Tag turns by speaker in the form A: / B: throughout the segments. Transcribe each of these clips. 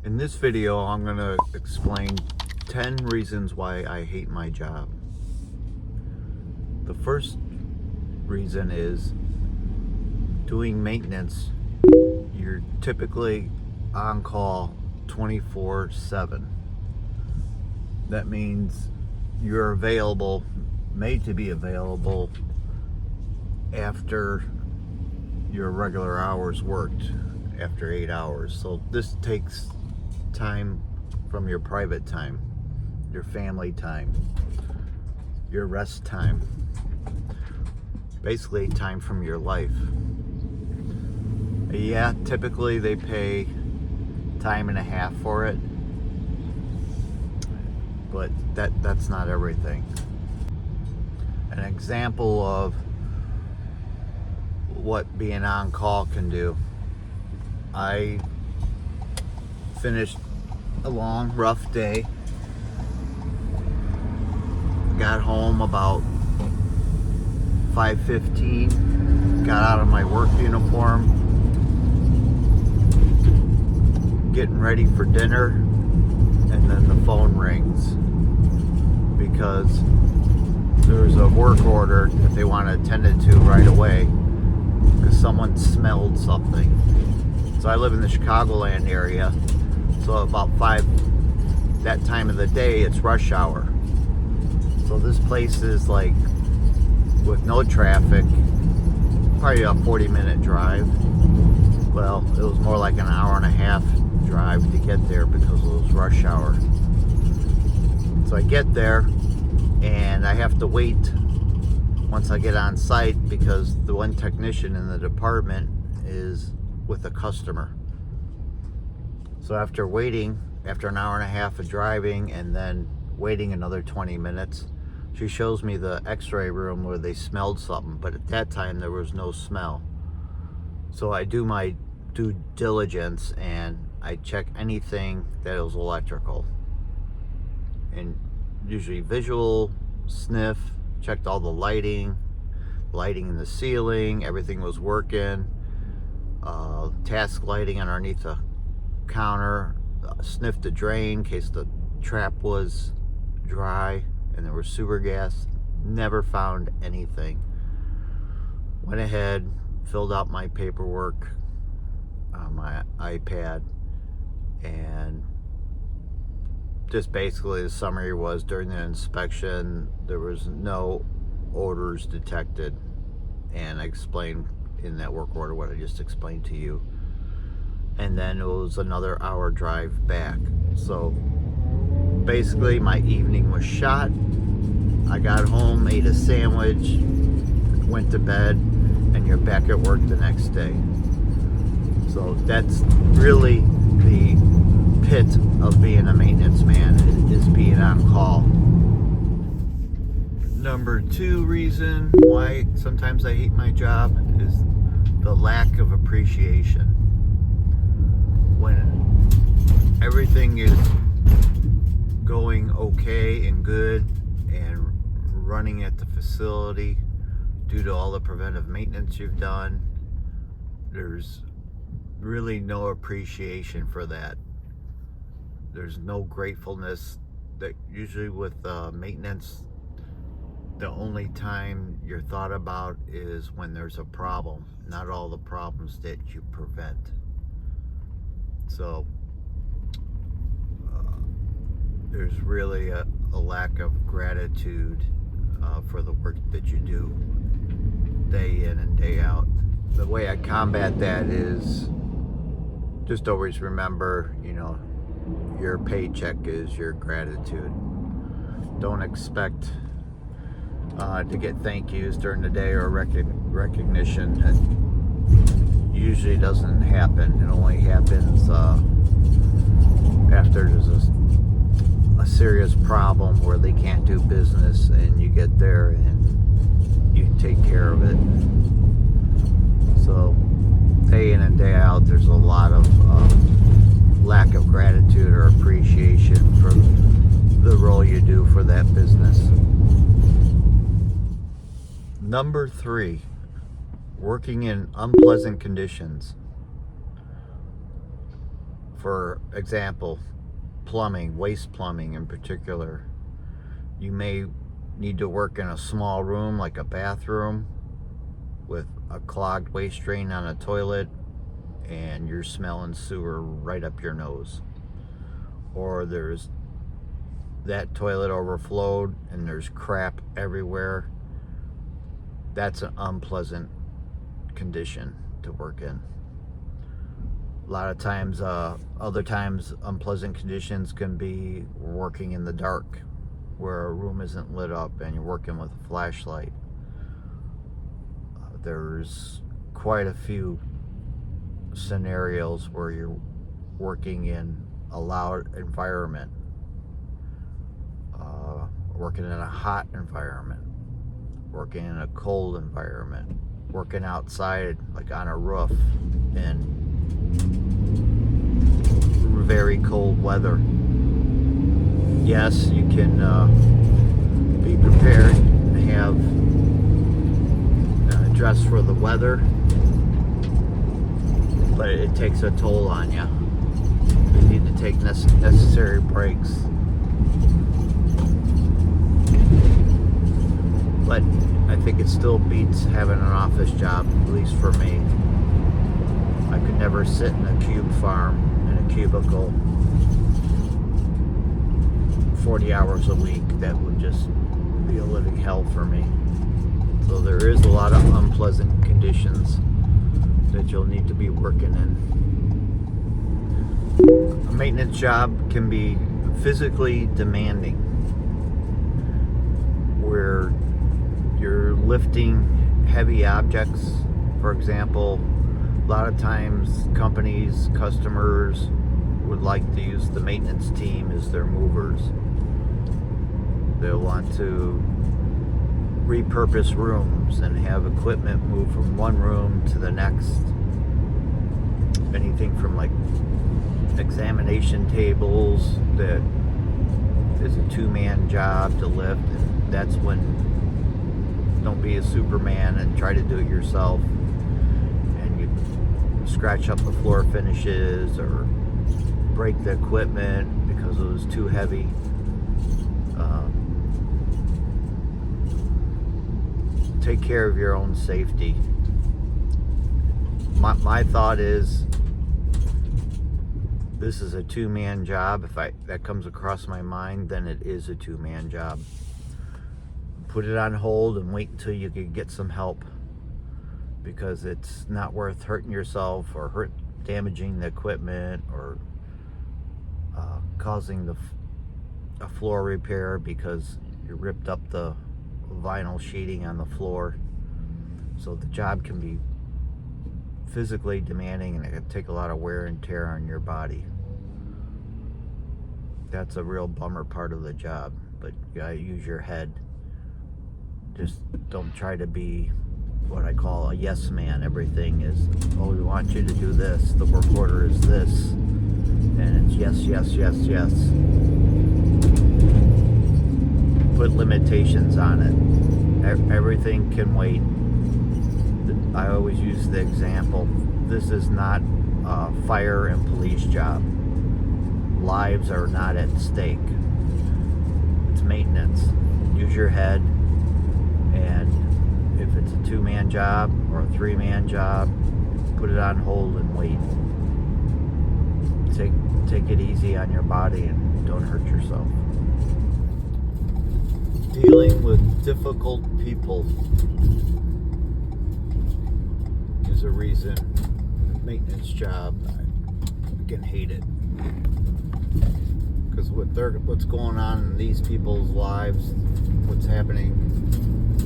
A: In this video, I'm going to explain 10 reasons why I hate my job. The first reason is doing maintenance. You're typically on call 24/7. That means you're available, made to be available after your regular hours worked, after 8 hours. So this takes time from your private time, your family time, your rest time, basically time from your life. Yeah, typically they pay time and a half for it, but that's not everything. An example of what being on call can do. I finished a long, rough day. Got home about 5:15. Got out of my work uniform. Getting ready for dinner, and then the phone rings because there's a work order that they want attended to right away because someone smelled something. So I live in the Chicagoland area, so about 5 that time of the day it's rush hour. So this place is like, with no traffic, probably a 40-minute drive. Well, it was more like an hour and a half drive to get there because it was rush hour. So I get there and I have to wait once I get on site because the one technician in the department is with a customer. So after waiting, after an hour and a half of driving and then waiting another 20 minutes, she shows me the x-ray room where they smelled something, but at that time there was no smell. So I do my due diligence and I check anything that was electrical, and usually visual, sniff, checked all the lighting in the ceiling, everything was working. Task lighting underneath the counter, sniffed the drain in case the trap was dry and there was sewer gas. Never found anything. Went ahead, filled out my paperwork on my iPad, and just basically the summary was during the inspection there was no odors detected, and I explained in that work order what I just explained to you. And then it was another hour drive back. So basically my evening was shot. I got home, ate a sandwich, went to bed, and you're back at work the next day. So that's really the pit of being a maintenance man, is being on call. Number 2 reason why sometimes I hate my job is the lack of appreciation. When everything is going okay and good and running at the facility due to all the preventive maintenance you've done, there's really no appreciation for that. There's no gratefulness. That usually with maintenance, the only time you're thought about is when there's a problem, not all the problems that you prevent. So there's really a lack of gratitude for the work that you do day in and day out. The way I combat that is just always remember, your paycheck is your gratitude. Don't expect to get thank yous during the day or recognition. It usually doesn't happen. It only happens after there's a serious problem where they can't do business and you get there and you take care of it. So day in and day out there's a lot of lack of gratitude or appreciation for the role you do for that business. Number 3, working in unpleasant conditions. For example, plumbing, waste plumbing in particular. You may need to work in a small room like a bathroom with a clogged waste drain on a toilet and you're smelling sewer right up your nose. Or there's that toilet overflowed and there's crap everywhere. That's an unpleasant condition to work in. A lot of times, other times, unpleasant conditions can be working in the dark where a room isn't lit up and you're working with a flashlight. There's quite a few scenarios where you're working in a loud environment, working in a hot environment, working in a cold environment, working outside like on a roof in very cold weather. Yes, you can be prepared and have dress for the weather, but it takes a toll on you. You need to take necessary breaks. But I think it still beats having an office job, at least for me. I could never sit in a cube farm, in a cubicle, 40 hours a week. That would just be a living hell for me. So there is a lot of unpleasant conditions that you'll need to be working in. A maintenance job can be physically demanding, where you're lifting heavy objects. For example, a lot of times companies, customers would like to use the maintenance team as their movers. They'll want to repurpose rooms and have equipment move from one room to the next. Anything from like examination tables that is a two-man job to lift, and that's when don't be a Superman and try to do it yourself and you scratch up the floor finishes or break the equipment because it was too heavy. Take care of your own safety. My thought is, this is a two-man job. If that comes across my mind, then it is a two-man job. Put it on hold and wait until you can get some help, because it's not worth hurting yourself or damaging the equipment or causing a floor repair because you ripped up the vinyl sheeting on the floor. So the job can be physically demanding and it can take a lot of wear and tear on your body. That's a real bummer part of the job, but you gotta use your head. Just don't try to be what I call a yes man. Everything is, oh, we want you to do this, the work order is this, and it's yes, yes, yes, yes. Put limitations on it. Everything can wait. I always use the example, this is not a fire and police job. Lives are not at stake. It's maintenance. Use your head, and if it's a two-man job or a three-man job, put it on hold and wait. Take it easy on your body and don't hurt yourself. Dealing with difficult people is a reason maintenance job, I can hate it. Because what's going on in these people's lives, what's happening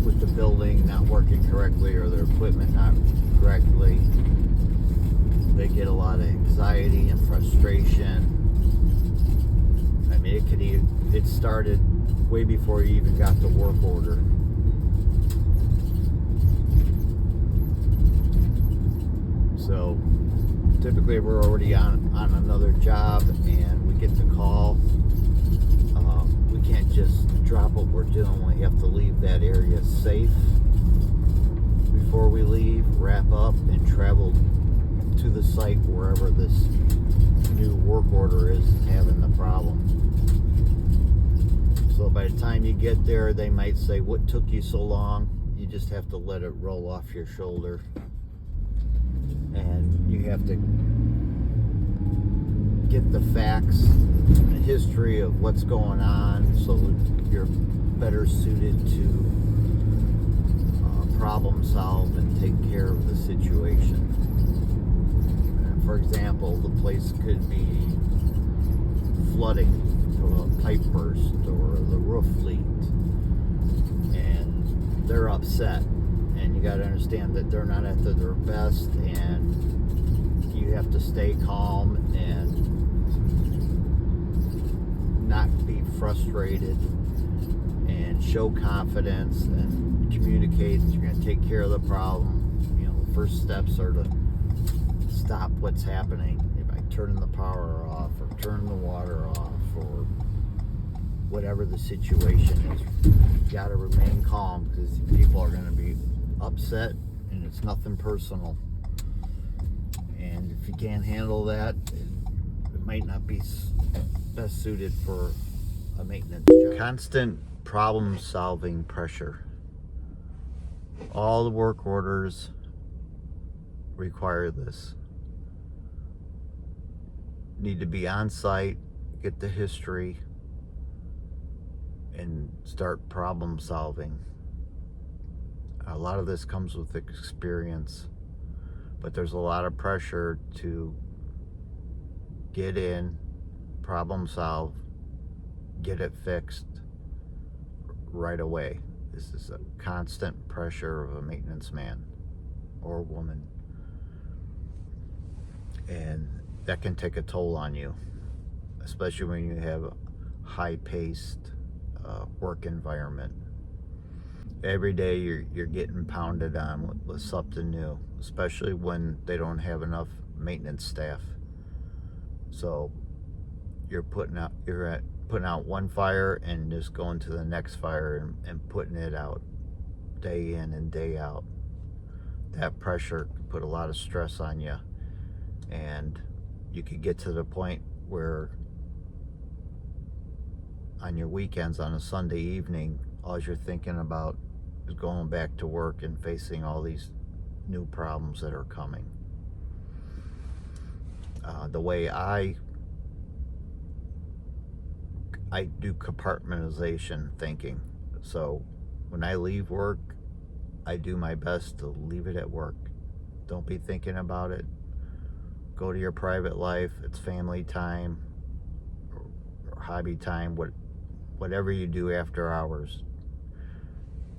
A: with the building not working correctly or their equipment not correctly, they get a lot of anxiety and frustration. I mean, it started way before you even got the work order. So typically we're already on another job and we get the call. We can't just drop what we're doing. We have to leave that area safe before we leave, wrap up, and travel to the site wherever this new work order is having the problem. So by the time you get there, they might say, what took you so long? You just have to let it roll off your shoulder. And you have to get the facts, the history of what's going on, so that you're better suited to problem solve and take care of the situation. For example, the place could be flooding, or a pipe burst, or the roof leaked, and they're upset. And you got to understand that they're not at their best, and you have to stay calm and not be frustrated, and show confidence and communicate that you're going to take care of the problem. You know, the first steps are to stop what's happening by turning the power off or turning the water off or whatever the situation is. You got to remain calm, because people are going to be upset, and it's nothing personal. And if you can't handle that, it might not be best suited for a maintenance job. Constant problem solving pressure. All the work orders require this. Need to be on site, get the history, and start problem solving. A lot of this comes with experience, but there's a lot of pressure to get in, problem solve, get it fixed right away. This is a constant pressure of a maintenance man or woman, and that can take a toll on you, especially when you have a high-paced work environment. Every day you're getting pounded on with something new, especially when they don't have enough maintenance staff. So you're putting out one fire and just going to the next fire and putting it out day in and day out. That pressure can put a lot of stress on you, and you could get to the point where on your weekends, on a Sunday evening, all you're thinking about is going back to work and facing all these new problems that are coming. The way I do compartmentalization thinking. So when I leave work, I do my best to leave it at work. Don't be thinking about it. Go to your private life. It's family time or hobby time, whatever you do after hours.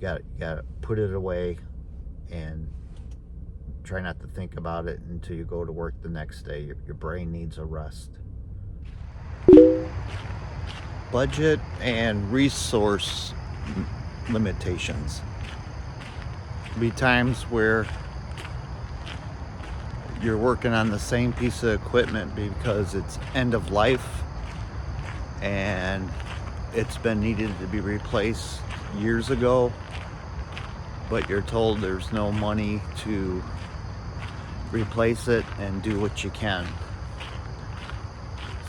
A: You got to put it away and try not to think about it until you go to work the next day. Your brain needs a rest. Budget and resource limitations. There'll be times where you're working on the same piece of equipment because it's end of life and it's been needed to be replaced years ago, but you're told there's no money to replace it and do what you can.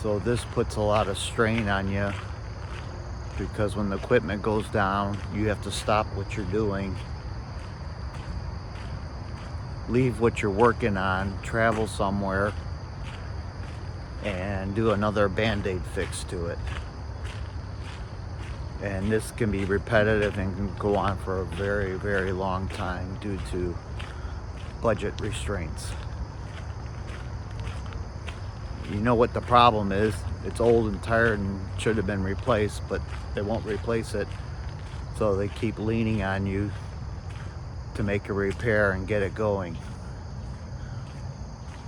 A: So this puts a lot of strain on you, because when the equipment goes down, you have to stop what you're doing, leave what you're working on, travel somewhere, and do another Band-Aid fix to it. And this can be repetitive and can go on for a very, very long time due to budget restraints. You know what the problem is. It's old and tired and should have been replaced, but they won't replace it. So they keep leaning on you to make a repair and get it going,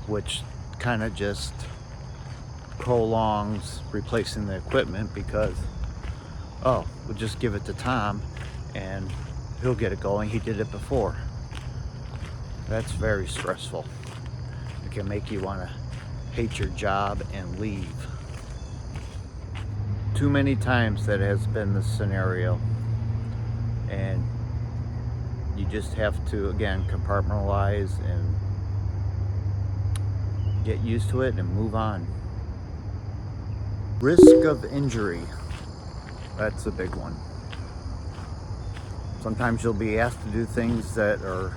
A: which kind of just prolongs replacing the equipment, because, oh, we'll just give it to Tom and he'll get it going. He did it before. That's very stressful. It can make you want to hate your job and leave. Too many times that has been the scenario, and you just have to, again, compartmentalize and get used to it and move on. Risk of injury. That's a big one. Sometimes you'll be asked to do things that are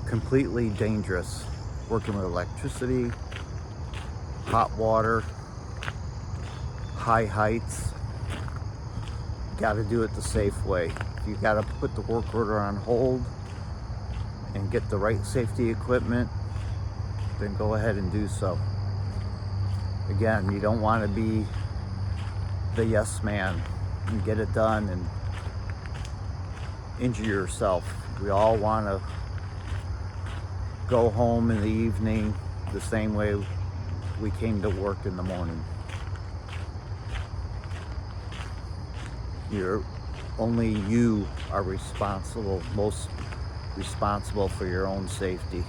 A: completely dangerous. Working with electricity, hot water, high heights. You got to do it the safe way. You got to put the work order on hold and get the right safety equipment, then go ahead and do so. Again, you don't want to be the yes man and get it done and injure yourself. We all want to go home in the evening the same way we came to work in the morning. Only you are most responsible for your own safety.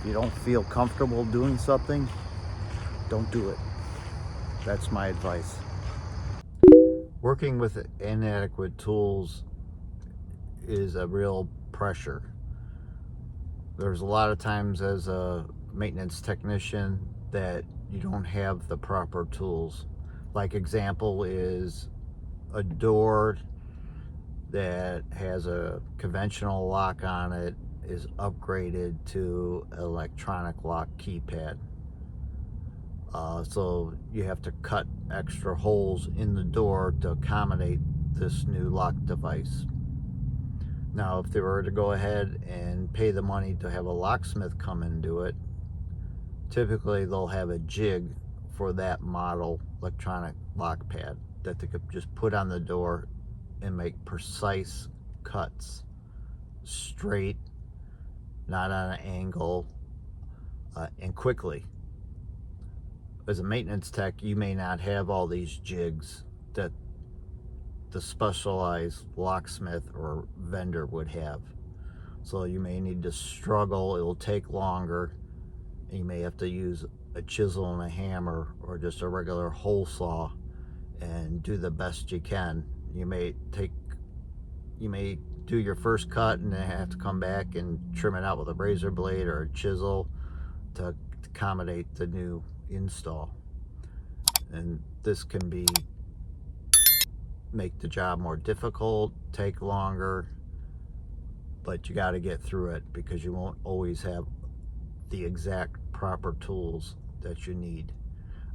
A: If you don't feel comfortable doing something, don't do it. That's my advice. Working with inadequate tools is a real pressure. There's a lot of times as a maintenance technician that you don't have the proper tools. Like example is a door that has a conventional lock on it is upgraded to electronic lock keypad. So you have to cut extra holes in the door to accommodate this new lock device. Now, if they were to go ahead and pay the money to have a locksmith come and do it, typically they'll have a jig for that model electronic lock pad that they could just put on the door and make precise cuts, straight, not on an angle, and quickly. As a maintenance tech, you may not have all these jigs that the specialized locksmith or vendor would have. So you may need to struggle, it'll take longer, and you may have to use a chisel and a hammer or just a regular hole saw and do the best you can. You may do your first cut and then have to come back and trim it out with a razor blade or a chisel to accommodate the new install. And this can make the job more difficult, take longer, but you got to get through it because you won't always have the exact proper tools that you need.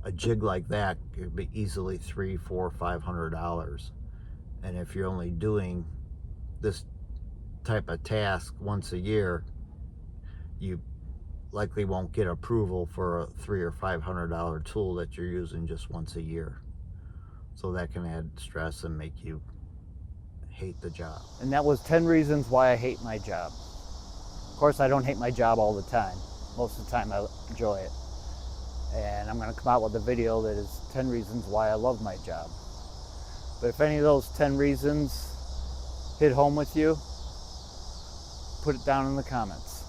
A: A jig like that could be easily $300, $400, $500. And if you're only doing this type of task once a year, you likely won't get approval for a $300 or $500 tool that you're using just once a year. So that can add stress and make you hate the job.
B: And that was 10 reasons why I hate my job. Of course, I don't hate my job all the time. Most of the time I enjoy it. And I'm gonna come out with a video that is 10 reasons why I love my job. But if any of those 10 reasons hit home with you, put it down in the comments.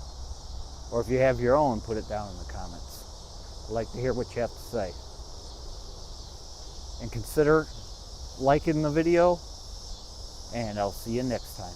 B: Or if you have your own, put it down in the comments. I'd like to hear what you have to say. And consider liking the video, and I'll see you next time.